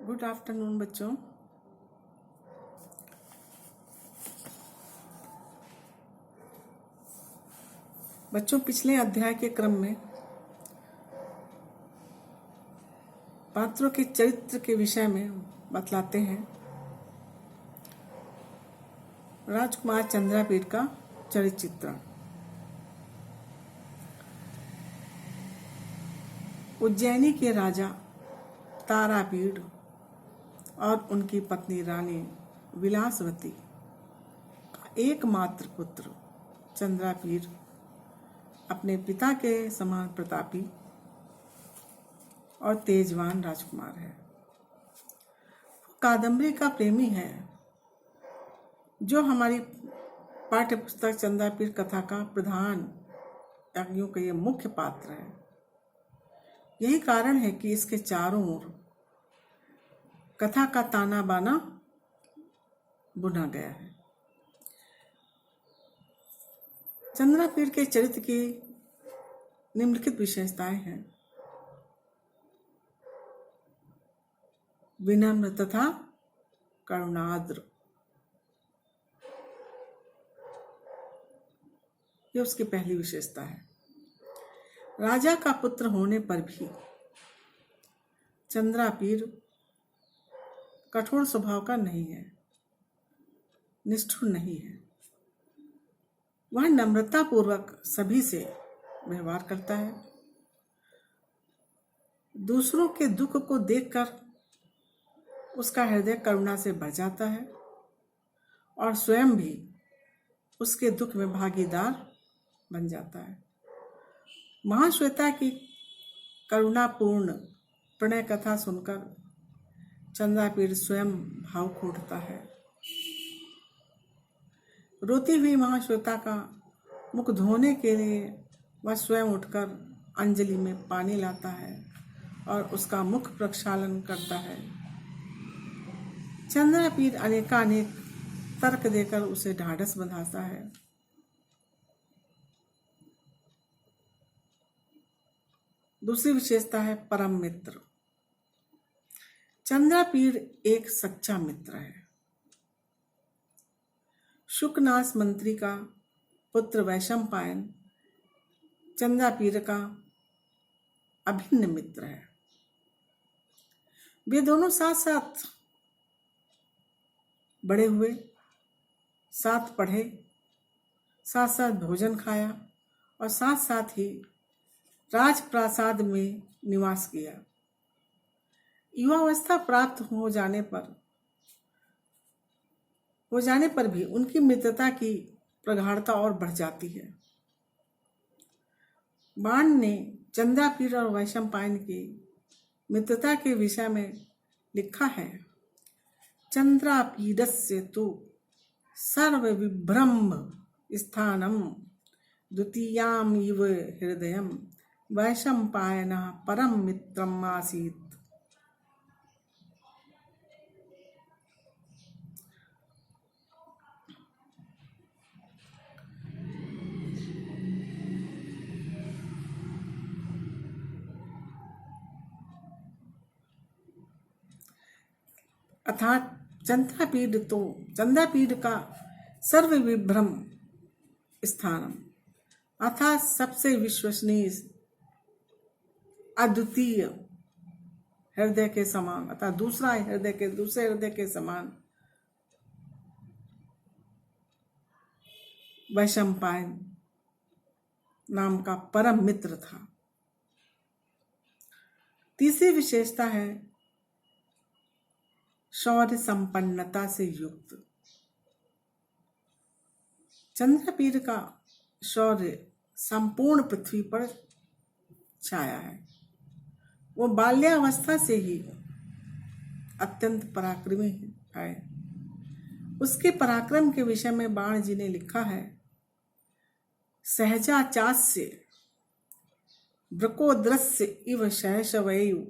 Good afternoon बच्चों। पिछले अध्याय के क्रम में पात्रों के चरित्र के विषय में बतलाते हैं। राजकुमार चंद्रापीड़ का चरित्र चित्रण। उज्जैनी के राजा तारापीड़ और उनकी पत्नी रानी विलासवती का एकमात्र पुत्र चंद्रापीड़ अपने पिता के समान प्रतापी और तेजवान राजकुमार है। कादम्बरी का प्रेमी है, जो हमारी पाठ्य पुस्तक चंद्रापीड़ कथा का प्रधान याज्ञों का ये मुख्य पात्र है। यही कारण है कि इसके चारों ओर कथा का ताना बाना बुना गया है। चंद्रापीड़ के चरित्र की निम्नलिखित विशेषताएं हैं। विनम्र तथा करुणाद्र, ये उसकी पहली विशेषता है। राजा का पुत्र होने पर भी चंद्रापीड़ कठोर स्वभाव का नहीं है, निष्ठुर नहीं है। वह नम्रता पूर्वक सभी से व्यवहार करता है। दूसरों के दुख को देखकर उसका हृदय करुणा से भर जाता है और स्वयं भी उसके दुख में भागीदार बन जाता है। महाश्वेता की करुणापूर्ण प्रणय कथा सुनकर चंद्रापीड़ स्वयं भावुक उठता है। रोती हुई महाश्वेता का मुख धोने के लिए वह स्वयं उठकर अंजलि में पानी लाता है और उसका मुख प्रक्षालन करता है। चंद्रापीड़ अनेकानेक तर्क देकर उसे ढाढ़स बंधाता है। दूसरी विशेषता है परम मित्र। चंद्रापीड़ एक सच्चा मित्र है। शुकनास मंत्री का पुत्र वैशंपायन चंद्रापीड़ का अभिन्न मित्र है। वे दोनों साथ साथ बड़े हुए, साथ पढ़े, साथ साथ भोजन खाया और साथ साथ ही राजप्रासाद में निवास किया। युवावस्था प्राप्त हो जाने पर भी उनकी मित्रता की प्रगाढ़ता और बढ़ जाती है। बाण ने चंद्रापीड़ और वैशंपायन की मित्रता के विषय में लिखा है, चंद्रापीडस्य तु सर्वविभ्रम स्थानम द्वितीयाम इव हृदयम वैशंपायनः परम मित्रम आसीत्। अर्थात चंद्रापीड़ का सर्वविभ्रम स्थानम अर्थात सबसे विश्वसनीय, अद्वितीय हृदय के समान, अर्थात दूसरे हृदय के समान वैशंपायन नाम का परम मित्र था। तीसरी विशेषता है शौर्य संपन्नता से युक्त। चंद्रापीड़ का शौर्य संपूर्ण पृथ्वी पर छाया है। वो बाल्यावस्था से ही अत्यंत पराक्रमी है। उसके पराक्रम के विषय में बाण जी ने लिखा है, सहजाचास्य वृकोद्रस्य इव शैशवयु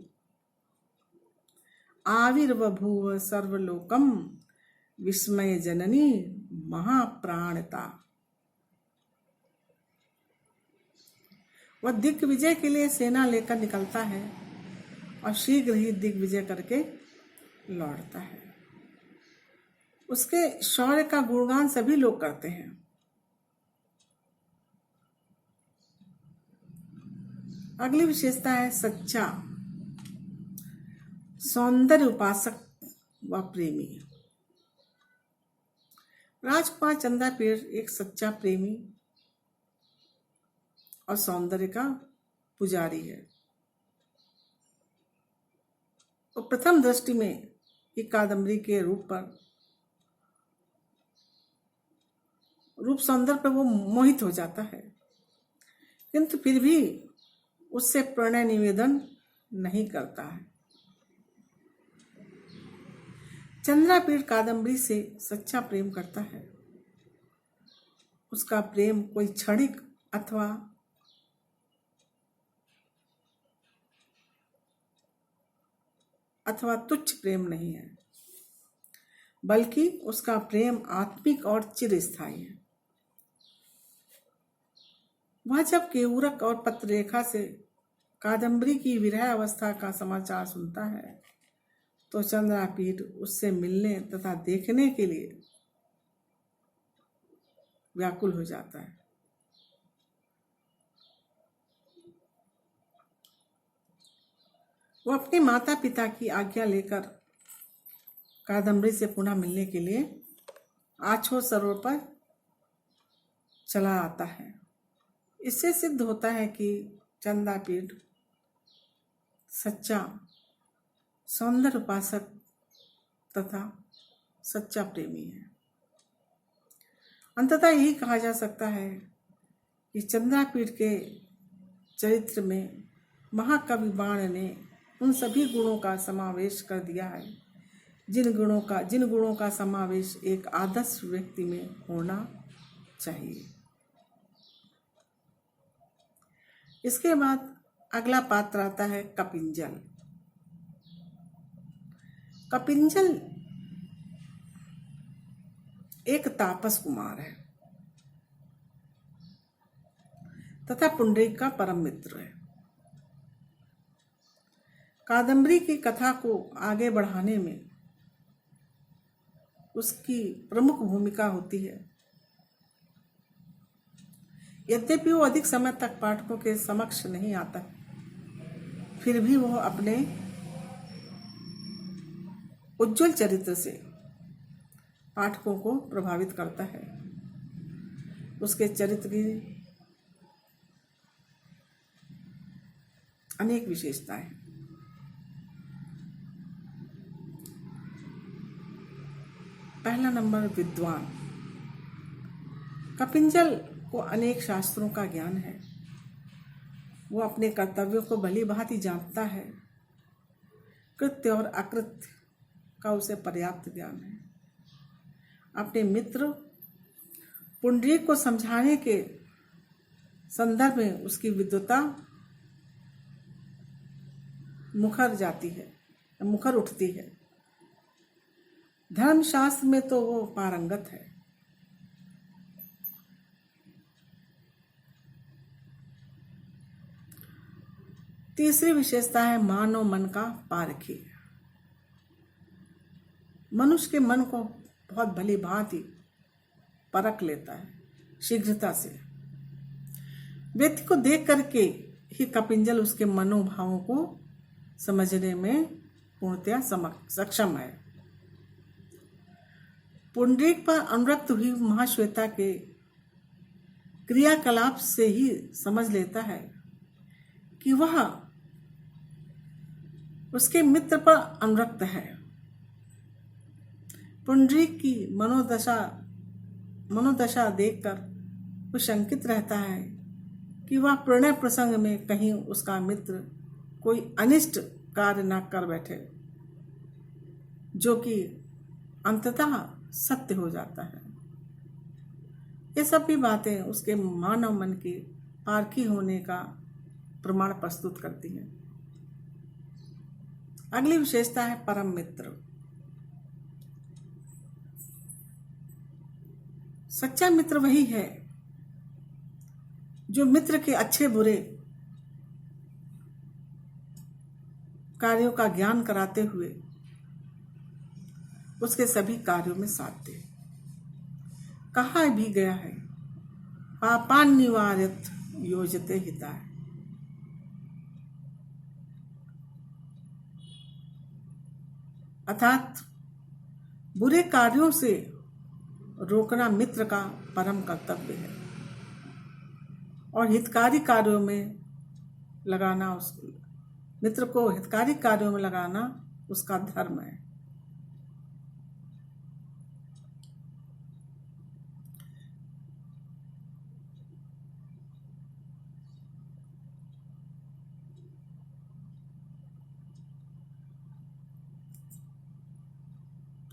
आविर्बभूव सर्वलोकम विस्मय जननी महाप्राणता। वह दिग्विजय के लिए सेना लेकर निकलता है और शीघ्र ही दिग्विजय करके लौटता है। उसके शौर्य का गुणगान सभी लोग करते हैं। अगली विशेषता है सच्चा, सौंदर्य उपासक व प्रेमी। राजकुमार चंद्रापीड़ एक सच्चा प्रेमी और सौंदर्य का पुजारी है। वो प्रथम दृष्टि में एक कादम्बरी के रूप सौंदर्य पर वो मोहित हो जाता है, किंतु फिर भी उससे प्रणय निवेदन नहीं करता है। चंद्रापीड़ कादम्बरी से सच्चा प्रेम करता है। उसका प्रेम कोई क्षणिक अथवा तुच्छ प्रेम नहीं है, बल्कि उसका प्रेम आत्मिक और चिरस्थायी है। वह जब केयूरक और पत्रलेखा से कादम्बरी की विरह अवस्था का समाचार सुनता है तो चंद्रापीड़ उससे मिलने तथा देखने के लिए व्याकुल हो जाता है। वो अपने माता पिता की आज्ञा लेकर कादम्बरी से पुनः मिलने के लिए आछो सरोवर पर चला आता है। इससे सिद्ध होता है कि चंद्रापीड़ सच्चा सौंदर्य उपासक तथा सच्चा प्रेमी है। अंततः यही कहा जा सकता है कि चंद्रापीड़ के चरित्र में महाकवि बाण ने उन सभी गुणों का समावेश कर दिया है जिन गुणों का समावेश एक आदर्श व्यक्ति में होना चाहिए। इसके बाद अगला पात्र आता है कपिंजल। कपिंजल एक तापस कुमार है तथा पुंडरीक का परम मित्र है। कादम्बरी की कथा को आगे बढ़ाने में उसकी प्रमुख भूमिका होती है। यद्यपि वो अधिक समय तक पाठकों के समक्ष नहीं आता, फिर भी वह अपने उज्जवल चरित्र से पाठकों को प्रभावित करता है। उसके चरित्र की अनेक विशेषताएं। पहला नंबर, विद्वान। कपिंजल को अनेक शास्त्रों का ज्ञान है। वो अपने कर्तव्यों को भली भांति जानता है। कृत्य और अकृत्य का उसे पर्याप्त ज्ञान है। अपने मित्र पुंडरीक को समझाने के संदर्भ में उसकी विद्वता मुखर उठती है। धर्मशास्त्र में तो वो पारंगत है। तीसरी विशेषता है मानव मन का पारखी। मनुष्य के मन को बहुत भली भांति परख लेता है शीघ्रता से। व्यक्ति को देख करके ही कपिंजल उसके मनोभावों को समझने में पूर्णतया सक्षम है। पुंडरीक पर अनुरक्त हुई महाश्वेता के क्रियाकलाप से ही समझ लेता है कि वह उसके मित्र पर अनुरक्त है। पुंडरीक की मनोदशा देखकर वो शंकित रहता है कि वह प्रणय प्रसंग में कहीं उसका मित्र कोई अनिष्ट कार्य न कर बैठे, जो कि अंततः सत्य हो जाता है। ये सब भी बातें उसके मानव मन के पारखी होने का प्रमाण प्रस्तुत करती हैं। अगली विशेषता है परम मित्र। सच्चा मित्र वही है जो मित्र के अच्छे बुरे कार्यों का ज्ञान कराते हुए उसके सभी कार्यों में साथ दे। कहा भी गया है, पापान निवार्यत योजते हिताय। अर्थात बुरे कार्यों से रोकना मित्र का परम कर्तव्य है और हितकारी कार्यों में लगाना मित्र को हितकारी कार्यों में लगाना उसका धर्म है।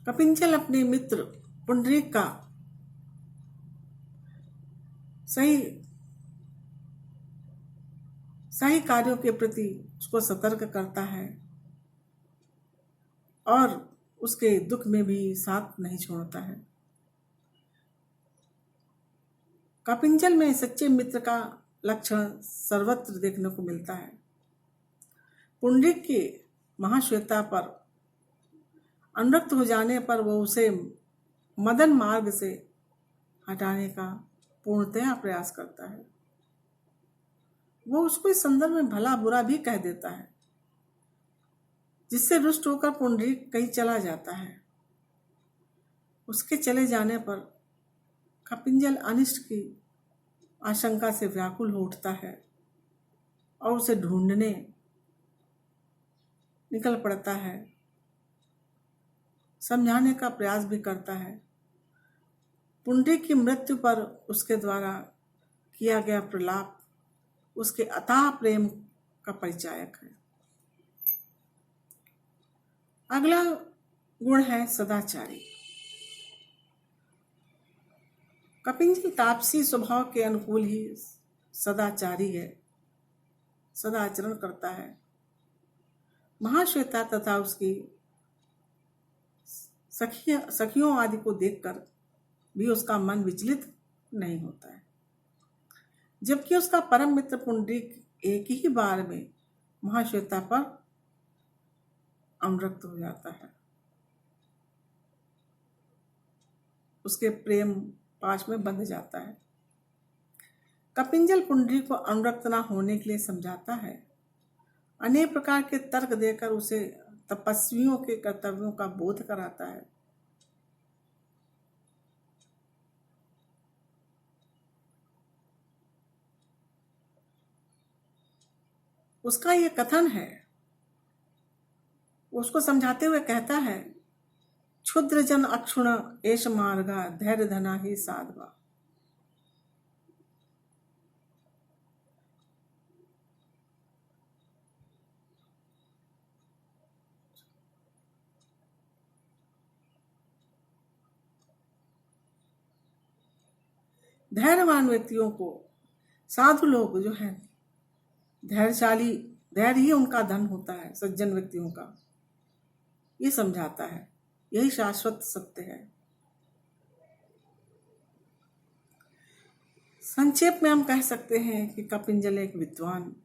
कपिंचल अपने मित्र पुंडरीक का सही कार्यों के प्रति उसको सतर्क करता है और उसके दुख में भी साथ नहीं छोड़ता है। कपिंचल में सच्चे मित्र का लक्षण सर्वत्र देखने को मिलता है। पुंडरीक के महाश्वेता पर अनुरक्त हो जाने पर वो उसे मदन मार्ग से हटाने का पूर्णतया प्रयास करता है। वो उसको इस संदर्भ में भला बुरा भी कह देता है, जिससे रुष्ट होकर पुंडरीक कहीं चला जाता है। उसके चले जाने पर कपिंजल अनिष्ट की आशंका से व्याकुल हो उठता है और उसे ढूंढने निकल पड़ता है, समझाने का प्रयास भी करता है। पुंडरीक की मृत्यु पर उसके द्वारा किया गया प्रलाप उसके अथाह प्रेम का परिचायक है। अगला गुण है सदाचारी। कपिंजल तापसी स्वभाव के अनुकूल ही सदाचारी है, सदाचरण करता है। महाश्वेता तथा उसकी सखियों आदि को देखकर भी उसका मन विचलित नहीं होता है, जबकि उसका परम मित्र पुंडरीक एक ही बार में महाश्वेता पर अनुरक्त हो जाता है। उसके प्रेम पाश में बंध जाता है। कपिंजल पुंडरीक को अनुरक्त न होने के लिए समझाता है, अनेक प्रकार के तर्क देकर उसे तपस्वियों के कर्तव्यों का बोध कराता है। उसका ये कथन है, उसको समझाते हुए कहता है, क्षुद्र जन अक्षुण एष मार्गा धैर्य धना ही साधवा। धैर्यवान व्यक्तियों को, साधु लोग जो है धैर्यशाली, धैर्य ही उनका धन होता है सज्जन व्यक्तियों का, ये समझाता है। यही शाश्वत सत्य है। संक्षेप में हम कह सकते हैं कि कपिंजल एक विद्वान,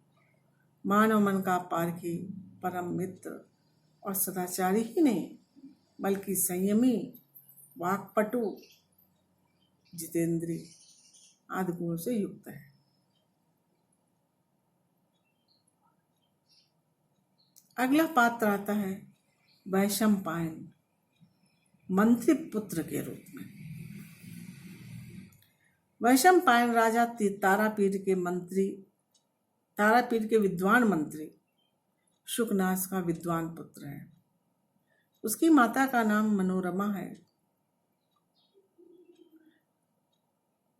मानव मन का पारखी, परम मित्र और सदाचारी ही नहीं बल्कि संयमी, वाक्पटु, जितेंद्रिय आदि गुणों से युक्त है। अगला पात्र आता है वैशंपायन, मंत्री पुत्र के रूप में। वैशंपायन राजा तारापीठ के विद्वान मंत्री शुकनास का विद्वान पुत्र है। उसकी माता का नाम मनोरमा है।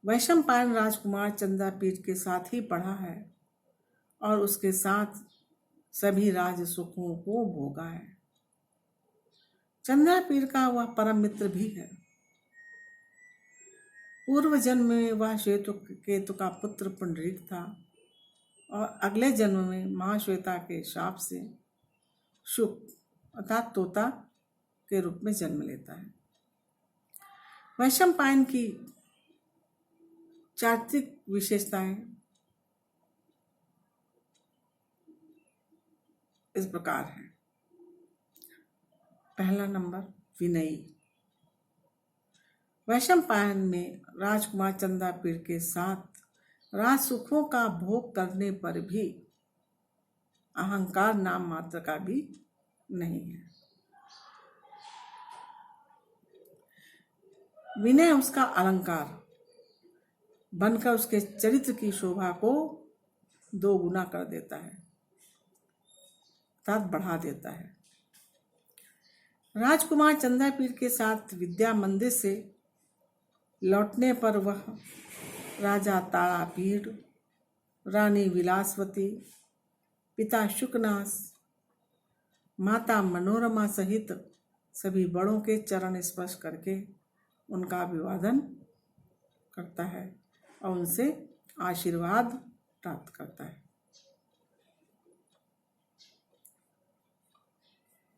वैशंपायन राजकुमार चंद्रापीठ के साथ ही पढ़ा है और उसके साथ सभी राज सुखों को भोगा है। चंद्रापीठ का वह परम मित्र भी है। पूर्व जन्म में वह श्वेत केतु का पुत्र पुंडरीक था और अगले जन्म में महाश्वेता के शाप से शुक अर्थात तोता के रूप में जन्म लेता है। वैशंपायन की चारित्रिक विशेषताएं इस प्रकार है। पहला नंबर विनयी। वैशंपायन में राजकुमार चंद्रापीड़ के साथ राज सुखों का भोग करने पर भी अहंकार नाम मात्र का भी नहीं है। विनय उसका अलंकार बनकर उसके चरित्र की शोभा को 2 गुना कर देता है, अर्थात बढ़ा देता है। राजकुमार चंद्रापीड़ के साथ विद्या मंदिर से लौटने पर वह राजा तारापीड़, रानी विलासवती, पिता शुकनास, माता मनोरमा सहित सभी बड़ों के चरण स्पर्श करके उनका अभिवादन करता है और उनसे आशीर्वाद प्राप्त करता है।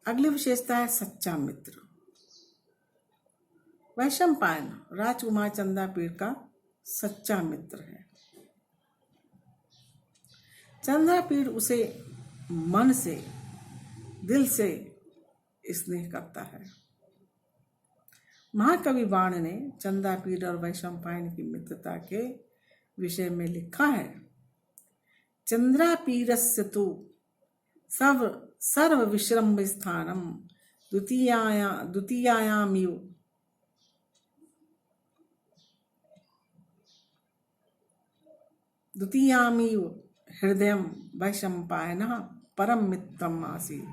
अगली विशेषता है सच्चा मित्र। वैशंपायन राजकुमार चंद्रापीड़ का सच्चा मित्र है। चंद्रापीड़ उसे मन से, दिल से स्नेह करता है। महाकवि बाण ने चंद्रापीड़ और वैशंपायन की मित्रता के विषय में लिखा है, चंद्रापीडस्य तु सर्व विश्रम्भ स्थानम द्वितीयामिव हृदयं वैशंपायनः परम मित्रम आसीत्।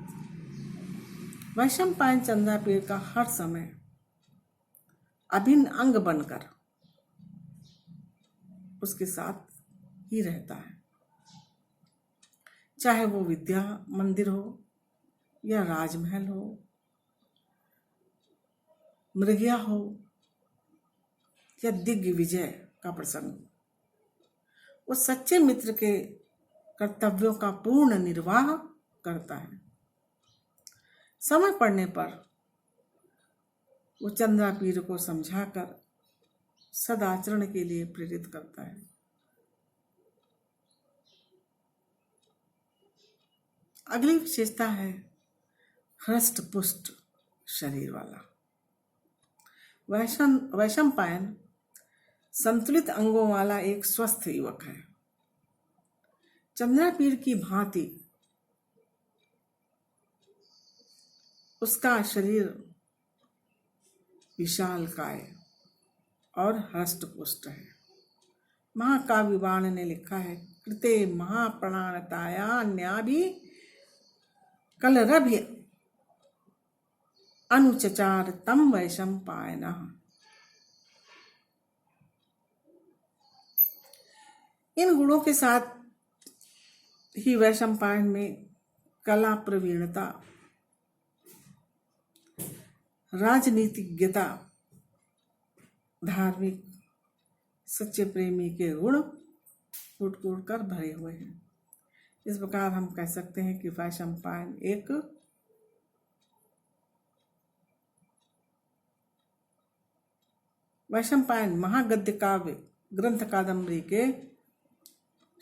वैशंपायन चंद्रापीड़ का हर समय अभिन्न अंग बनकर उसके साथ ही रहता है, चाहे वो विद्या मंदिर हो या राजमहल हो, मृगया हो या दिग्विजय का प्रसंग। वो सच्चे मित्र के कर्तव्यों का पूर्ण निर्वाह करता है। समय पड़ने पर वो चंद्रापीड़ को समझाकर सदाचरण के लिए प्रेरित करता है। अगली विशेषता है हृष्ट पुष्ट शरीर वाला। वैशंपायन संतुलित अंगों वाला एक स्वस्थ युवक है। चंद्रापीड़ की भांति उसका शरीर विशालकाय और हृष्ट पुष्ट है। महाकाव्य बाण ने लिखा है, कृते महाप्राणताया न्याभि कलरभ्य अनुचचार तम वैशंपायनः। इन गुणों के साथ ही वैशंपायन में कला प्रवीणता, राजनीतिज्ञता, धार्मिक, सच्चे प्रेमी के गुण कूट कर भरे हुए हैं। इस प्रकार हम कह सकते हैं कि वैशंपायन महागद्य काव्य ग्रंथ कादंबरी के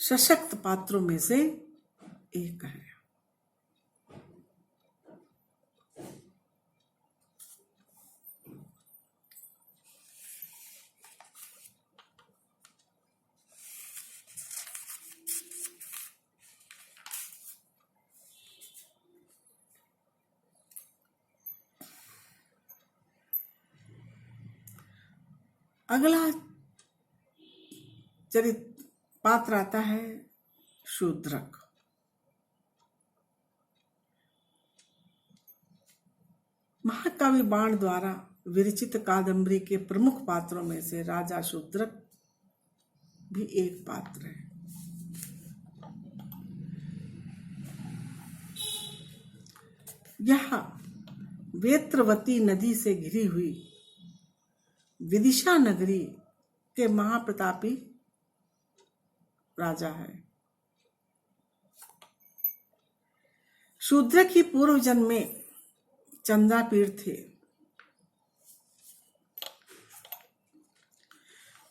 सशक्त पात्रों में से एक है। अगला पात्र आता है शूद्रक। महाकाव्य बाण द्वारा विरचित कादंबरी के प्रमुख पात्रों में से राजा शूद्रक भी एक पात्र है। यह वेत्रवती नदी से घिरी हुई विदिशा नगरी के महाप्रतापी राजा है। शूद्रक ही पूर्व जन्म में चंद्रापीड़ थे।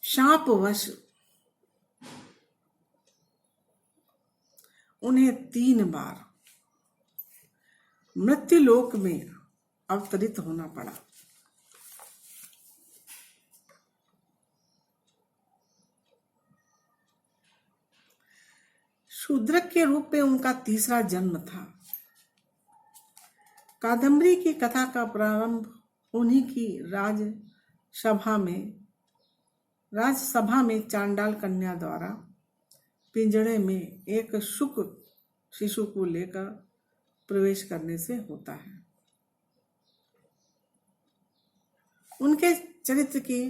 शापवश उन्हें 3 बार मृत्युलोक में अवतरित होना पड़ा। शूद्रक के रूप में उनका तीसरा जन्म था। कादम्बरी की कथा का प्रारंभ उन्हीं की राजसभा में चांडाल कन्या द्वारा पिंजड़े में एक शुक शिशु को लेकर प्रवेश करने से होता है। उनके चरित्र की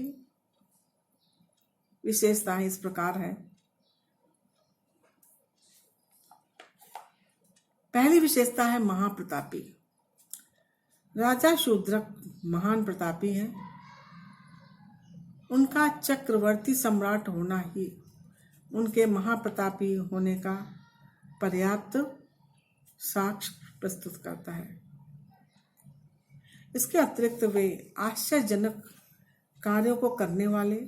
विशेषता इस प्रकार है। पहली विशेषता है महाप्रतापी। राजा शूद्रक महान प्रतापी हैं। उनका चक्रवर्ती सम्राट होना ही उनके महाप्रतापी होने का पर्याप्त साक्ष्य प्रस्तुत करता है। इसके अतिरिक्त वे आश्चर्यजनक कार्यों को करने वाले,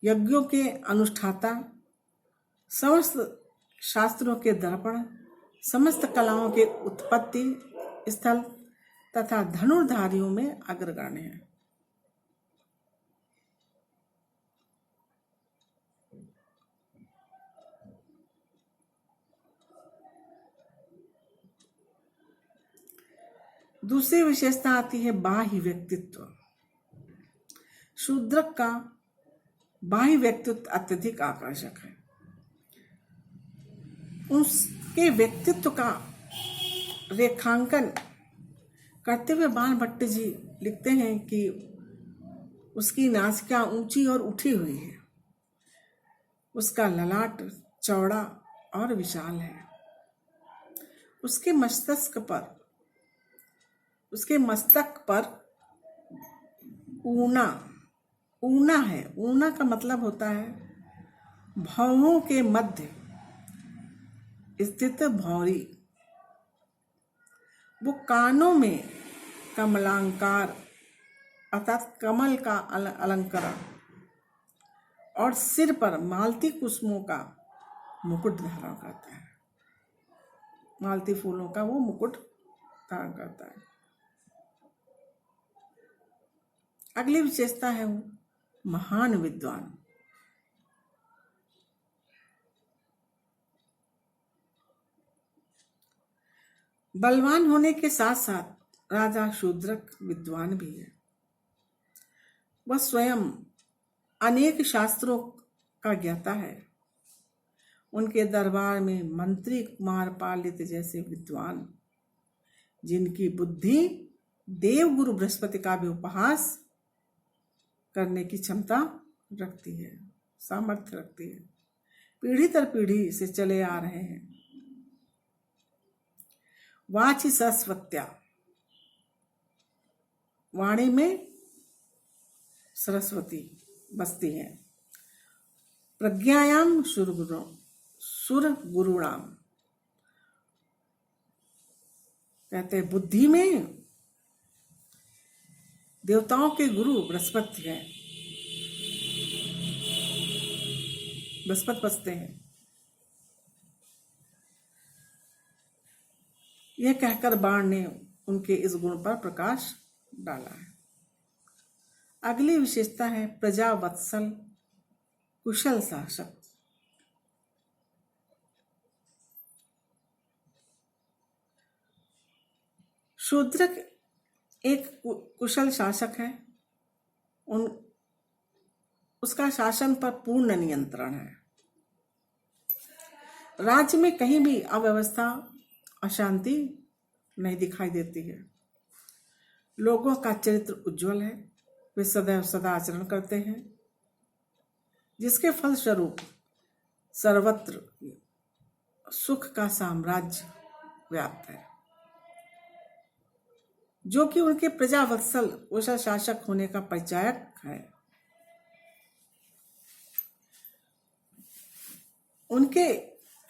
यज्ञों के अनुष्ठाता, समस्त शास्त्रों के दर्पण, समस्त कलाओं के उत्पत्ति स्थल तथा धनुर्धारियों में अग्रगण्य है। दूसरी विशेषता आती है बाह्य व्यक्तित्व। शूद्रक का बाह्य व्यक्तित्व अत्यधिक आकर्षक है। उसके व्यक्तित्व का रेखांकन करते हुए बाण भट्ट जी लिखते हैं कि उसकी नासिका ऊंची और उठी हुई है, उसका ललाट चौड़ा और विशाल है, उसके मस्तक पर ऊना है। ऊना का मतलब होता है भौहों के मध्य स्थित भौरी। वो कानों में कमलांकार अर्थात कमल का अलंकरण और सिर पर मालती कुसुमों का मुकुट धारण करता है। मालती फूलों का वो मुकुट धारण करता है। अगली विशेषता है वो महान विद्वान। बलवान होने के साथ साथ राजा शूद्रक विद्वान भी है। वह स्वयं अनेक शास्त्रों का ज्ञाता है। उनके दरबार में मंत्री कुमार पालित जैसे विद्वान, जिनकी बुद्धि देवगुरु बृहस्पति का भी उपहास करने की क्षमता रखती है, सामर्थ्य रखती है, पीढ़ी दर पीढ़ी से चले आ रहे हैं। वाचि सरस्वत्या, वाणी में सरस्वती बसती हैं। प्रज्ञायाम सुर गुरुणाम, कहते हैं बुद्धि में देवताओं के गुरु बृहस्पति हैं, बृहस्पति बसते हैं। यह कहकर बाण ने उनके इस गुण पर प्रकाश डाला है। अगली विशेषता है प्रजावत्सल कुशल शासक। शूद्रक एक कुशल शासक है। उसका शासन पर पूर्ण नियंत्रण है। राज्य में कहीं भी अव्यवस्था, अशांति नहीं दिखाई देती है। लोगों का चरित्र उज्जवल है। वे सदैव सदाचरण करते हैं, जिसके फलस्वरूप सर्वत्र सुख का साम्राज्य व्याप्त है, जो कि उनके प्रजावत्सल कुशल शासक होने का परिचायक है। उनके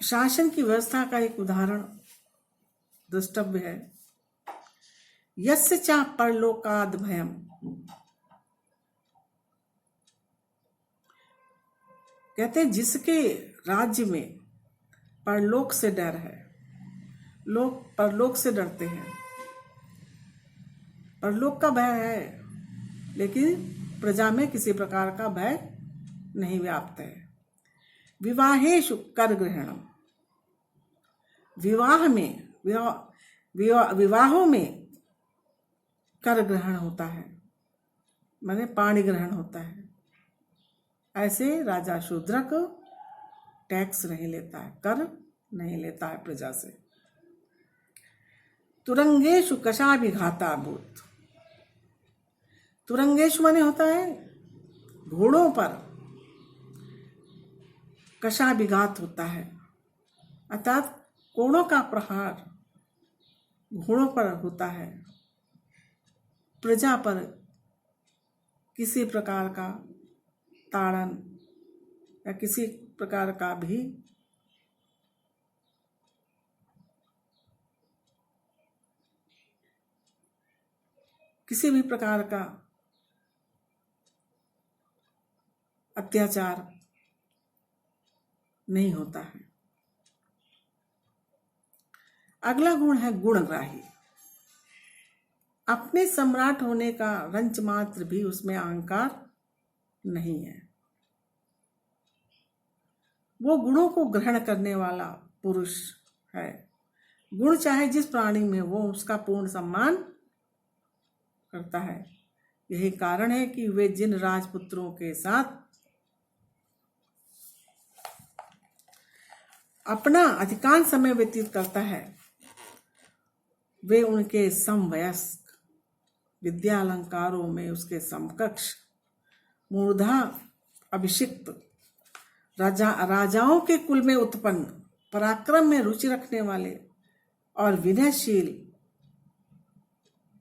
शासन की व्यवस्था का एक उदाहरण द्रष्टव्य है। यस्य च परलोकाद भयम, कहते हैं जिसके राज्य में परलोक से डर है, लोग परलोक से डरते हैं। परलोक का भय है, लेकिन प्रजा में किसी प्रकार का भय नहीं व्याप्त है। विवाहेषु कर ग्रहणम, विवाहों में कर ग्रहण होता है, माने पाणी ग्रहण होता है। ऐसे राजा शूद्रक टैक्स नहीं लेता है, कर नहीं लेता है प्रजा से। तुरंगेशु कशाभिघाता भूत। तुरंगेशु माने होता है घोड़ों पर कशाभिघात होता है, अर्थात कोड़ों का प्रहार घोड़ों पर होता है। प्रजा पर किसी प्रकार का ताड़न या किसी प्रकार का भी अत्याचार नहीं होता है। अगला गुण है गुणग्राही। अपने सम्राट होने का रंच मात्र भी उसमें अहंकार नहीं है। वो गुणों को ग्रहण करने वाला पुरुष है। गुण चाहे जिस प्राणी में हो उसका पूर्ण सम्मान करता है। यही कारण है कि वे जिन राजपुत्रों के साथ अपना अधिकांश समय व्यतीत करता है वे उनके समवयस्क, विद्या अलंकारों में उसके समकक्ष, मूर्धा अभिषिक्त, राजाओं के कुल में उत्पन्न, पराक्रम में रुचि रखने वाले और विनयशील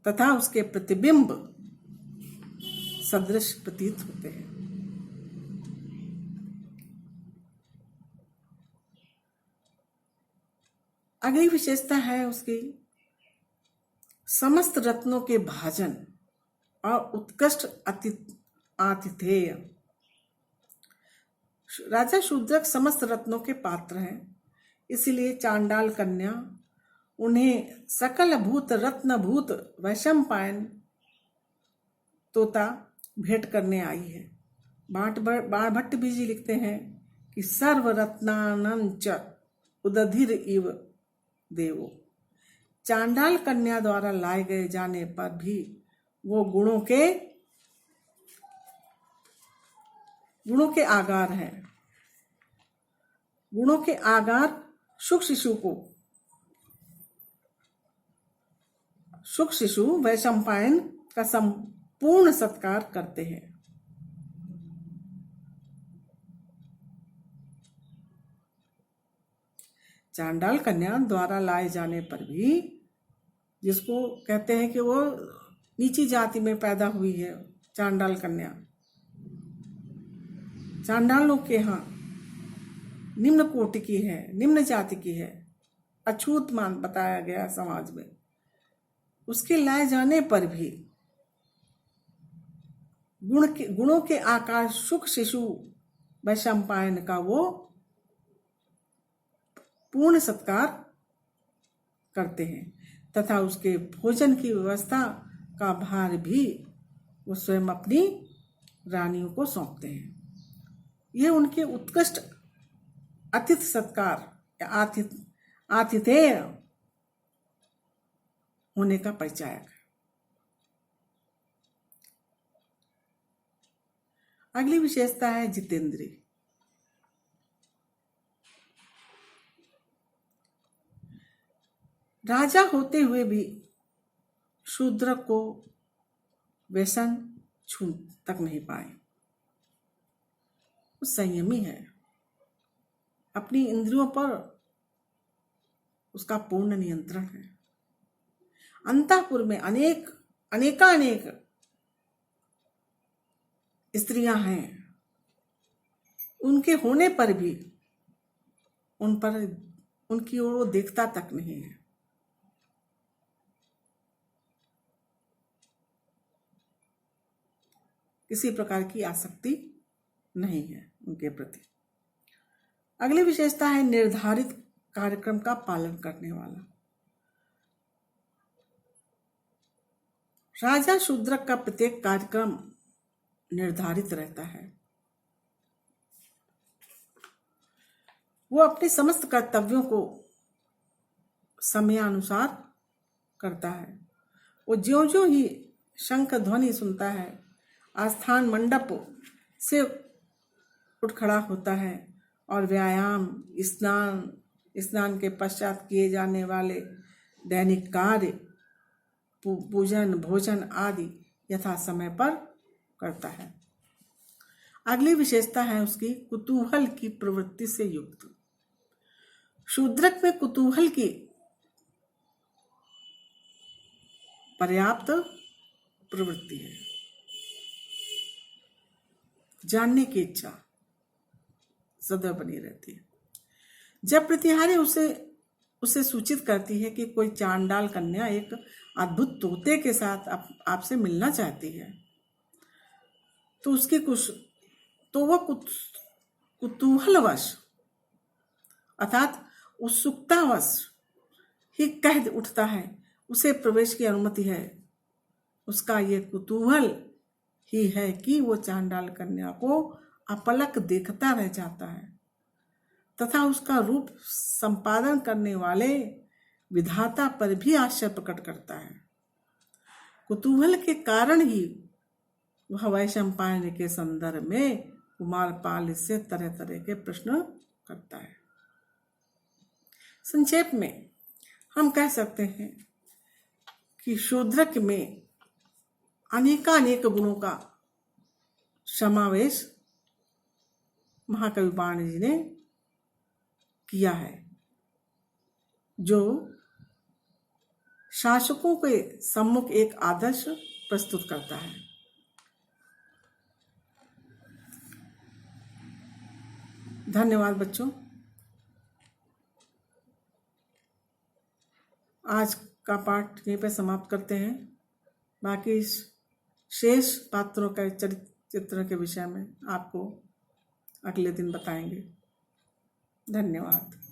तथा उसके प्रतिबिंब सदृश प्रतीत होते हैं। अगली विशेषता है उसकी समस्त रत्नों के भाजन और उत्कृष्ट आतिथेय। राजा शूद्रक समस्त रत्नों के पात्र हैं, इसलिए चांडाल कन्या उन्हें सकल भूत रत्न भूत वैशंपायन तोता भेंट करने आई है। बाणभट्ट भी जी लिखते हैं कि सर्व रत्नानंच उदधिर इव देवो। चांडाल कन्या द्वारा लाए गए जाने पर भी वो गुणों के आगार है। गुणों के आगार शुक शिशु वैशंपायन का संपूर्ण सत्कार करते हैं। चांडाल कन्या द्वारा लाए जाने पर भी, जिसको कहते हैं कि वो नीची जाति में पैदा हुई है, चांडाल कन्या, चांडालों के यहाँ निम्न कोटि की है, निम्न जाति की है, अछूत मान बताया गया समाज में, उसके लाए जाने पर भी गुणों के आकार शुक शिशु वैशंपायन का वो पूर्ण सत्कार करते हैं तथा उसके भोजन की व्यवस्था का भार भी वो स्वयं अपनी रानियों को सौंपते हैं। ये उनके उत्कृष्ट आतिथ्य सत्कार या आतिथेय होने का परिचायक है। अगली विशेषता है जितेंद्रिय। राजा होते हुए भी शूद्र को व्यसन छू तक नहीं पाए। वो संयमी है, अपनी इंद्रियों पर उसका पूर्ण नियंत्रण है। अंतःपुर में अनेक स्त्रियां हैं, उनके होने पर भी उनकी ओर वो देखता तक नहीं है। किसी प्रकार की आसक्ति नहीं है उनके प्रति। अगली विशेषता है निर्धारित कार्यक्रम का पालन करने वाला। राजा शूद्रक का प्रत्येक कार्यक्रम निर्धारित रहता है। वो अपने समस्त कर्तव्यों को समयानुसार करता है। वो ज्यों ज्यों ही शंख ध्वनि सुनता है, आस्थान मंडप से उठ खड़ा होता है और व्यायाम, स्नान के पश्चात किए जाने वाले दैनिक कार्य, पूजन, भोजन आदि यथा समय पर करता है। अगली विशेषता है उसकी कुतूहल की प्रवृत्ति से युक्त। शूद्रक में कुतूहल की पर्याप्त प्रवृत्ति है, जानने की इच्छा सदैव बनी रहती है। जब प्रतिहारी उसे सूचित करती है कि कोई चांडाल कन्या एक अद्भुत तोते के साथ आपसे मिलना चाहती है, तो वह कुतूहलवश अर्थात उत्सुकतावश ही कह उठता है उसे प्रवेश की अनुमति है। उसका ये कुतूहल ही है कि वो चांडाल कन्या को अपलक देखता रह जाता है तथा उसका रूप संपादन करने वाले विधाता पर भी आश्चर्य प्रकट करता है। कुतूहल के कारण ही वह वैशंपायन के संदर्भ में कुमारपाल इससे तरह तरह के प्रश्न करता है। संक्षेप में हम कह सकते हैं कि शूद्रक में अनेकानेक गुणों का समावेश महाकवि वाणी जी ने किया है, जो शासकों के सम्मुख एक आदर्श प्रस्तुत करता है। धन्यवाद बच्चों। आज का पाठ यहीं पे समाप्त करते हैं। बाकी शेष पात्रों के चित्र के विषय में आपको अगले दिन बताएंगे। धन्यवाद।